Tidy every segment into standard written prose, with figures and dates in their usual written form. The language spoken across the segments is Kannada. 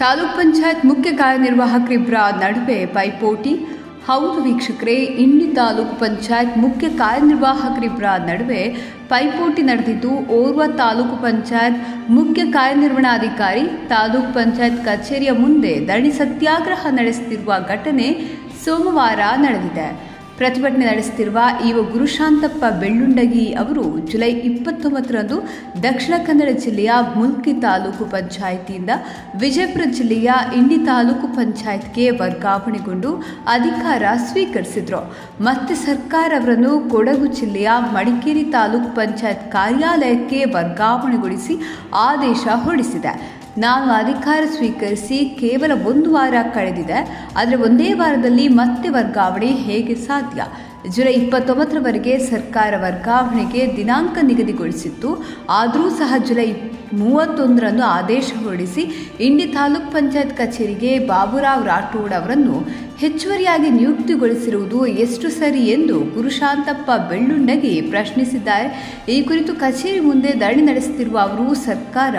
ತಾಲೂಕ್ ಪಂಚಾಯತ್ ಮುಖ್ಯ ಕಾರ್ಯನಿರ್ವಾಹಕರಿಬ್ಬರ ನಡುವೆ ಪೈಪೋಟಿ. ಹೌದು ವೀಕ್ಷಕರೇ, ಇಂಡಿ ತಾಲೂಕು ಪಂಚಾಯತ್ ಮುಖ್ಯ ಕಾರ್ಯನಿರ್ವಾಹಕರಿಬ್ಬರ ನಡುವೆ ಪೈಪೋಟಿ ನಡೆದಿದ್ದು, ಓರ್ವ ತಾಲೂಕು ಪಂಚಾಯತ್ ಮುಖ್ಯ ಕಾರ್ಯನಿರ್ವಹಣಾಧಿಕಾರಿ ತಾಲೂಕ್ ಪಂಚಾಯತ್ ಕಚೇರಿಯ ಮುಂದೆ ಧರಣಿ ಸತ್ಯಾಗ್ರಹ ನಡೆಸುತ್ತಿರುವ ಘಟನೆ ಸೋಮವಾರ ನಡೆದಿದೆ. ಪ್ರತಿಭಟನೆ ನಡೆಸುತ್ತಿರುವ ಇವ ಗುರುಶಾಂತಪ್ಪ ಬೆಳ್ಳುಂಡಗಿ ಅವರು ಜುಲೈ 29ರಂದು ದಕ್ಷಿಣ ಕನ್ನಡ ಜಿಲ್ಲೆಯ ಮುಲ್ಕಿ ತಾಲೂಕು ಪಂಚಾಯಿತಿಯಿಂದ ವಿಜಯಪುರ ಜಿಲ್ಲೆಯ ಇಂಡಿ ತಾಲೂಕು ಪಂಚಾಯತ್ಗೆ ವರ್ಗಾವಣೆಗೊಂಡು ಅಧಿಕಾರ ಸ್ವೀಕರಿಸಿದರು. ಮತ್ತೆ ಸರ್ಕಾರ ಅವರನ್ನು ಕೊಡಗು ಜಿಲ್ಲೆಯ ಮಡಿಕೇರಿ ತಾಲೂಕು ಪಂಚಾಯತ್ ಕಾರ್ಯಾಲಯಕ್ಕೆ ವರ್ಗಾವಣೆಗೊಳಿಸಿ ಆದೇಶ ಹೊರಡಿಸಿದೆ. ನಾನು ಅಧಿಕಾರ ಸ್ವೀಕರಿಸಿ ಕೇವಲ 1 ವಾರ ಕಳೆದಿದೆ. ಆದರೆ ಒಂದೇ ವಾರದಲ್ಲಿ ಮತ್ತೆ ವರ್ಗಾವಣೆ ಹೇಗೆ ಸಾಧ್ಯ? ಜುಲೈ 29ರವರೆಗೆ ಸರ್ಕಾರ ವರ್ಗಾವಣೆಗೆ ದಿನಾಂಕ ನಿಗದಿಗೊಳಿಸಿತ್ತು. ಆದರೂ ಸಹ ಜುಲೈ 31ರಂದು ಆದೇಶ ಹೊರಡಿಸಿ ಇಂಡಿ ತಾಲೂಕ್ ಪಂಚಾಯತ್ ಕಚೇರಿಗೆ ಬಾಬುರಾವ್ ರಾಠೋಡ್ ಅವರನ್ನು ಹೆಚ್ಚುವರಿಯಾಗಿ ನಿಯುಕ್ತಿಗೊಳಿಸಿರುವುದು ಎಷ್ಟು ಸರಿ ಎಂದು ಗುರುಶಾಂತಪ್ಪ ಬೆಳ್ಳುಂಡಗಿ ಪ್ರಶ್ನಿಸಿದ್ದಾರೆ. ಈ ಕುರಿತು ಕಚೇರಿ ಮುಂದೆ ಧರಣಿ ನಡೆಸುತ್ತಿರುವ ಅವರು, ಸರ್ಕಾರ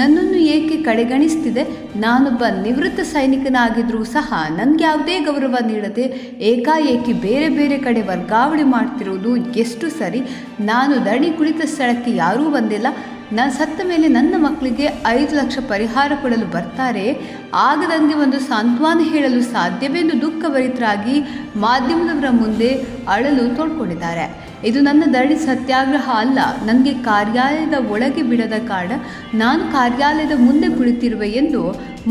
ನನ್ನನ್ನು ಏಕೆ ಕಡೆಗಣಿಸುತ್ತಿದೆ? ನಾನೊಬ್ಬ ನಿವೃತ್ತ ಸೈನಿಕನಾಗಿದ್ದರೂ ಸಹ ನನಗೆ ಯಾವುದೇ ಗೌರವ ನೀಡದೆ ಏಕಾಏಕಿ ಬೇರೆ ಬೇರೆ ಕಡೆ ವರ್ಗಾವಣೆ ಮಾಡ್ತಿರುವುದು ಎಷ್ಟು ಸರಿ? ನಾನು ಧರಣಿ ಕುಳಿತ ಸ್ಥಳಕ್ಕೆ ಯಾರೂ ಬಂದಿಲ್ಲ. ನಾನು ಸತ್ತ ಮೇಲೆ ನನ್ನ ಮಕ್ಕಳಿಗೆ 5 ಲಕ್ಷ ಪರಿಹಾರ ಕೊಡಲು ಬರ್ತಾರೆ. ಆಗ ನನಗೆ ಒಂದು ಸಾಂತ್ವನ ಹೇಳಲು ಸಾಧ್ಯವೆಂದು ದುಃಖಭರಿತರಾಗಿ ಮಾಧ್ಯಮದವರ ಮುಂದೆ ಅಳಲು ತೋಡ್ಕೊಂಡಿದ್ದಾರೆ. ಇದು ನನ್ನ ಧರಣಿ ಸತ್ಯಾಗ್ರಹ ಅಲ್ಲ. ನನಗೆ ಕಾರ್ಯಾಲಯದ ಒಳಗೆ ಬಿಡದ ಕಾರಣ ನಾನು ಕಾರ್ಯಾಲಯದ ಮುಂದೆ ಕುಳಿತಿರುವೆ ಎಂದು,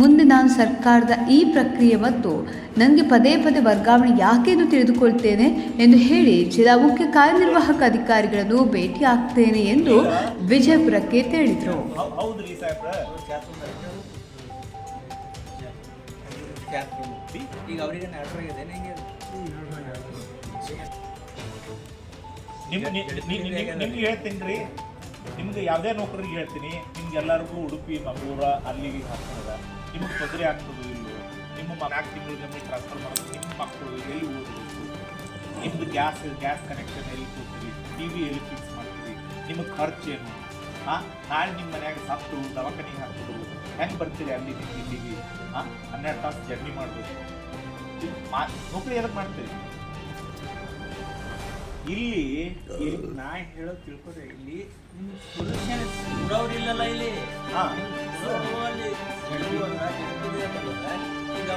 ಮುಂದೆ ನಾನು ಸರ್ಕಾರದ ಈ ಪ್ರಕ್ರಿಯೆ ಮತ್ತು ನನಗೆ ಪದೇ ಪದೇ ವರ್ಗಾವಣೆ ಯಾಕೆಂದು ತಿಳಿದುಕೊಳ್ತೇನೆ ಎಂದು ಹೇಳಿ ಜಿಲ್ಲಾ ಮುಖ್ಯ ಕಾರ್ಯನಿರ್ವಾಹಕ ಅಧಿಕಾರಿಗಳನ್ನು ಭೇಟಿ ಆಗ್ತೇನೆ ಎಂದು ವಿಜಯಪುರಕ್ಕೆ ತಿಳಿದರು. ನಿಮ್ಗೆ ಹೇಳ್ತೀನಿ ರೀ, ನಿಮ್ಗೆ ಯಾವುದೇ ನೌಕರಿಗೆ ಹೇಳ್ತೀನಿ, ನಿಮ್ಗೆಲ್ಲರಿಗೂ ಉಡುಪಿ ಮಂಗಳೂರ ಅಲ್ಲಿಗೆ ಹಾಕ್ತದ, ನಿಮಗೆ ತೊಂದರೆ ಆಗ್ತದೆ ಇಲ್ಲೋ, ನಿಮ್ಮ 4 ತಿಂಗಳು ನಮಗೆ ಟ್ರಾನ್ಸ್ಫರ್ ಮಾಡೋದು, ನಿಮ್ಮ ಮಕ್ಕಳು ಎಲ್ಲಿ ಓದಬೇಕು, ನಿಮ್ದು ಗ್ಯಾಸ್ ಕನೆಕ್ಷನ್ ಎಲ್ಲಿ ಕೊಡ್ತೀರಿ, TV ಎಲ್ಲಿ ಫಿಕ್ಸ್ ಮಾಡ್ತೀರಿ, ನಿಮಗೆ ಖರ್ಚು ಏನು? ನಾಳೆ ನಿಮ್ಮ ಮನ್ಯಾಗ ಸತ್ತು ದವಾಖಾನೆಗೆ ಹಾಕ್ಬೋದು, ಹೆಂಗೆ ಬರ್ತೀರಿ ಅಲ್ಲಿ ನಿಮ್ಗೆ ಇಲ್ಲಿಗೆ? 12 ತಾಸು ಜರ್ನಿ ಮಾಡಬೇಕು. ನೌಕರಿ ಎದಕ್ಕೆ ಮಾಡ್ತೀರಿ? ಇಲ್ಲಿ ನಾ ಹೇಳೋದು ತಿಳ್ಕೊರಿ, ಇಲ್ಲಿ ನಿಮ್ಗೆ ಸೊಲ್ಯೂಷನ್ ಕೊಡೋರಿಲ್ಲಲ್ಲ. ಇಲ್ಲಿ ಈಗ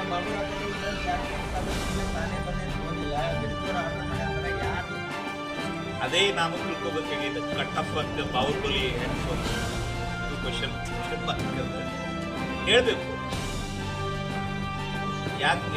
ಅದೇ ನಾವು ತಿಳ್ಕೊಬೇಕಾಗಿದೆ. ಕಟ್ಟಪ್ಪ ಅಂತ ಬಾಹುಬಲಿ ಕ್ವಶನ್ ಹೇಳಬೇಕು. ಯಾಕೆ